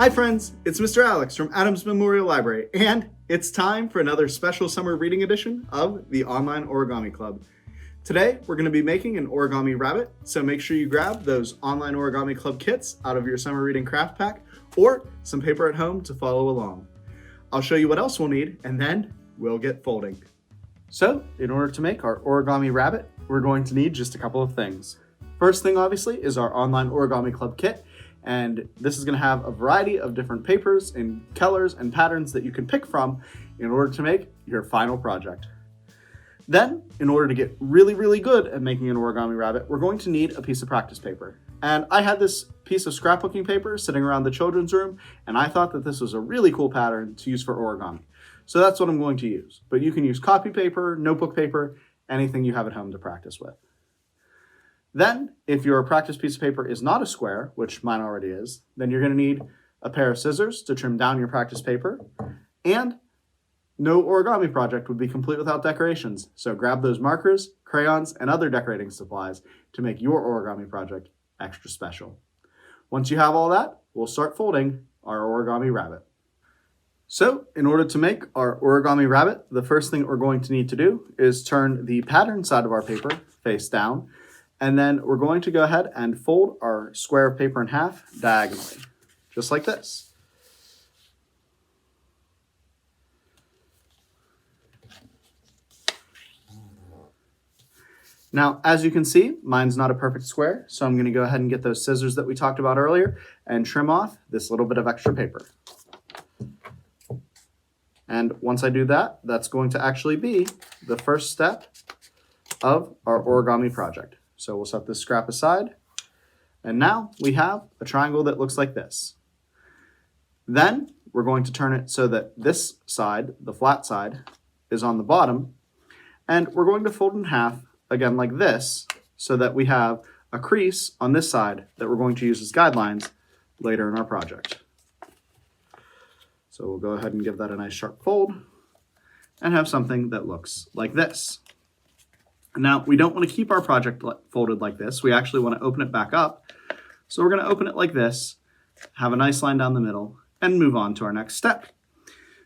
Hi friends, it's Mr. Alex from Adams Memorial Library, and it's time for another special summer reading edition of the Online Origami Club. Today, we're going to be making an origami rabbit, so make sure you grab those Online Origami Club kits out of your summer reading craft pack, or some paper at home to follow along. I'll show you what else we'll need, and then we'll get folding. So, in order to make our origami rabbit, we're going to need just a couple of things. First thing, obviously, is our Online Origami Club kit. And this is going to have a variety of different papers and colors and patterns that you can pick from in order to make your final project. Then, in order to get really good at making an origami rabbit, we're going to need a piece of practice paper. And I had this piece of scrapbooking paper sitting around the children's room, and I thought that this was a really cool pattern to use for origami. So that's what I'm going to use. But you can use copy paper, notebook paper, anything you have at home to practice with. Then, if your practice piece of paper is not a square, which mine already is, then you're going to need a pair of scissors to trim down your practice paper, and no origami project would be complete without decorations. So grab those markers, crayons, and other decorating supplies to make your origami project extra special. Once you have all that, we'll start folding our origami rabbit. So, in order to make our origami rabbit, the first thing we're going to need to do is turn the pattern side of our paper face down. And then we're going to go ahead and fold our square of paper in half diagonally, just like this. Now, as you can see, mine's not a perfect square, so I'm going to go ahead and get those scissors that we talked about earlier and trim off this little bit of extra paper. And once I do that, that's going to actually be the first step of our origami project. So we'll set this scrap aside, and now we have a triangle that looks like this. Then we're going to turn it so that this side, the flat side, is on the bottom, and we're going to fold in half, again like this, so that we have a crease on this side that we're going to use as guidelines later in our project. So we'll go ahead and give that a nice sharp fold, and have something that looks like this. Now, we don't want to keep our project folded like this. We actually want to open it back up. So we're going to open it like this, have a nice line down the middle, and move on to our next step.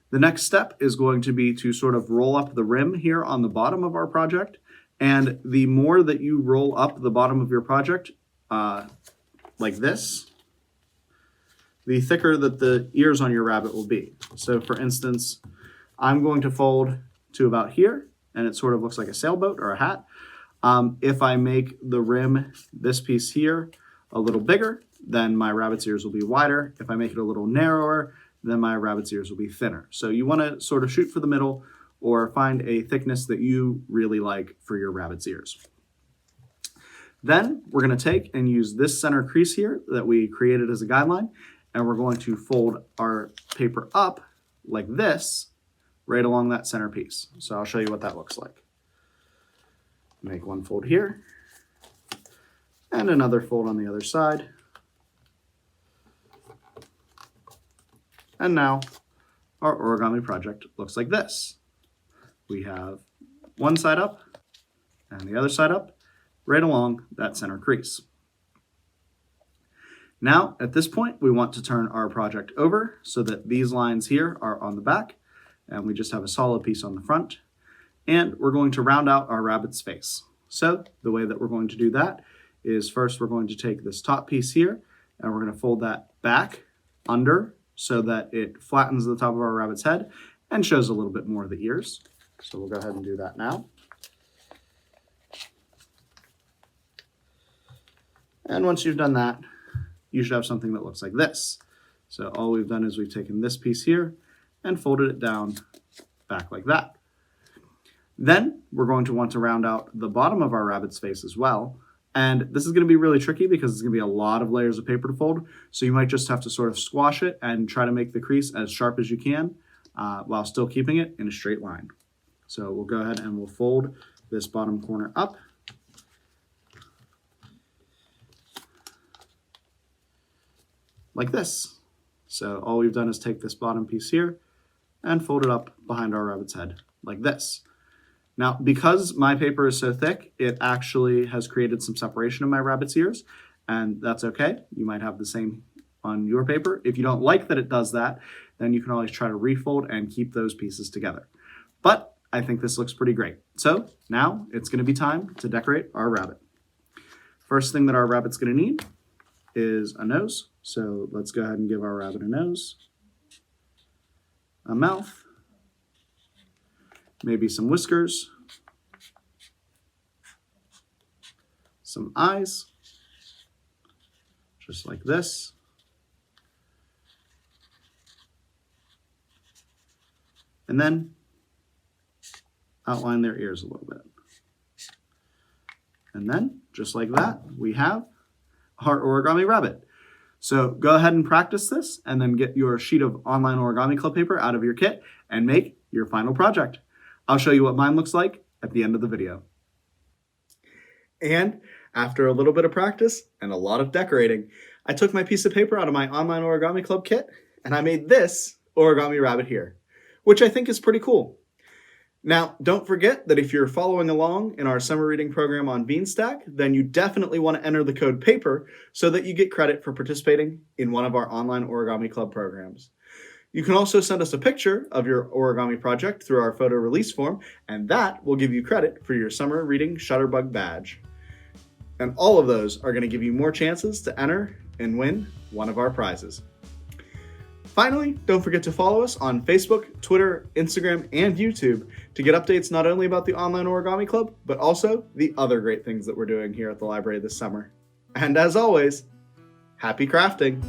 The next step is going to be to sort of roll up the rim here on the bottom of our project. And the more that you roll up the bottom of your project, like this, the thicker that the ears on your rabbit will be. So for instance, I'm going to fold to about here, and it sort of looks like a sailboat or a hat. If I make the rim, this piece here, a little bigger, then my rabbit's ears will be wider. If I make it a little narrower, then my rabbit's ears will be thinner. So you want to sort of shoot for the middle or find a thickness that you really like for your rabbit's ears. Then we're going to take and use this center crease here that we created as a guideline, and we're going to fold our paper up like this, right along that center piece. So I'll show you what that looks like. Make one fold here, and another fold on the other side. And now our origami project looks like this. We have one side up and the other side up, right along that center crease. Now, at this point, we want to turn our project over so that these lines here are on the back, and we just have a solid piece on the front. And we're going to round out our rabbit's face. So the way that we're going to do that is first we're going to take this top piece here, and we're going to fold that back under so that it flattens the top of our rabbit's head and shows a little bit more of the ears. So we'll go ahead and do that now. And once you've done that, you should have something that looks like this. So all we've done is we've taken this piece here and folded it down back like that. Then we're going to want to round out the bottom of our rabbit's face as well. And this is going to be really tricky because it's going to be a lot of layers of paper to fold. So you might just have to sort of squash it and try to make the crease as sharp as you can while still keeping it in a straight line. So we'll go ahead and we'll fold this bottom corner up. Like this. So all we've done is take this bottom piece here and fold it up behind our rabbit's head like this. Now, because my paper is so thick, it actually has created some separation in my rabbit's ears, and that's okay. You might have the same on your paper. If you don't like that it does that, then you can always try to refold and keep those pieces together. But I think this looks pretty great. So now it's going to be time to decorate our rabbit. First thing that our rabbit's going to need is a nose. So let's go ahead and give our rabbit a nose, a mouth, maybe some whiskers, some eyes, just like this. And then outline their ears a little bit. And then, just like that, we have our origami rabbit. So go ahead and practice this, and then get your sheet of Online Origami Club paper out of your kit and make your final project. I'll show you what mine looks like at the end of the video. And after a little bit of practice and a lot of decorating, I took my piece of paper out of my Online Origami Club kit and I made this origami rabbit here, which I think is pretty cool. Now, don't forget that if you're following along in our summer reading program on Beanstack, then you definitely want to enter the code PAPER so that you get credit for participating in one of our Online Origami Club programs. You can also send us a picture of your origami project through our photo release form, and that will give you credit for your summer reading Shutterbug badge. And all of those are going to give you more chances to enter and win one of our prizes. Finally, don't forget to follow us on Facebook, Twitter, Instagram, and YouTube to get updates not only about the Online Origami Club, but also the other great things that we're doing here at the library this summer. And as always, happy crafting!